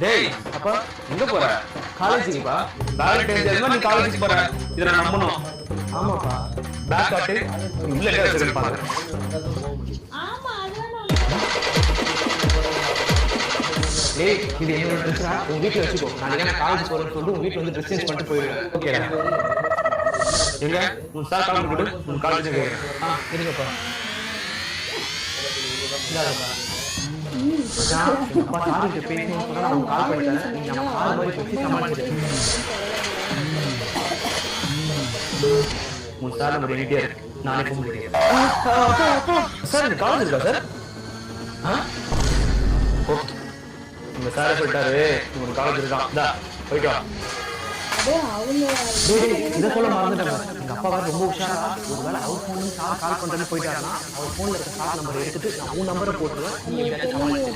டேய் அப்பா எங்க போற? காலேஜுக்குப்பா. பேக் தெரிஞ்சதுமா நீ காலேஜுக்கு போற? இத நான் நம்பணும். ஆமாப்பா. பேக் காட்டு. உள்ள என்ன வச்சிருக்க பாரு. ஆமா அதான் டேய் இது என்னோட ட்ரெஸ்ஸா? உங்க வீட்ல வச்சுக்கோ. நாளைக்கு நான் காலேஜ் போறேன்னு சொல்லிட்டு உங்க வீட்ல வந்து ட்ரெஸ் சேஞ்ச் பண்ணிட்டு போயிடுவேன். ஓகேடா. எங்க உன் சார் கால் கொடு. உன் காலேஜ் கேக்குறேன். இருங்கப்பா. இந்தாப்பா. அப்பா சாரிட்ட பேசணும் சொன்னா நான் கால் பண்ணிட்டேன். நீங்க நம்ம கால் மாதிரி பேசி சமாளிச்சிடு. உன் சார் நம்பர் என்கிட்டயே இருக்கு. நானே ஃபோன் பண்ணிக்கிறேன். சார் இந்த காலேஜ் இருக்கா சார்? ஓகே. உங்க சார் சொல்லிட்டாரு உங்க காலேஜ் இருக்கான். இந்தா போயிட்டு வா. அவங்க இதை சொல்ல மறந்துட்டேன். எங்க அப்பா வேற ரொம்ப உஷாரா. ஒருவேளை அவர் போன் கால் பண்றேன்னு போயிட்டாருன்னா அவர் போன்ல இருக்க சார் நம்பர் எடுத்துட்டு நான் உன் நம்பரை போட்டுருவேன். நீ எப்படியாச்சும் சமாளிச்சு.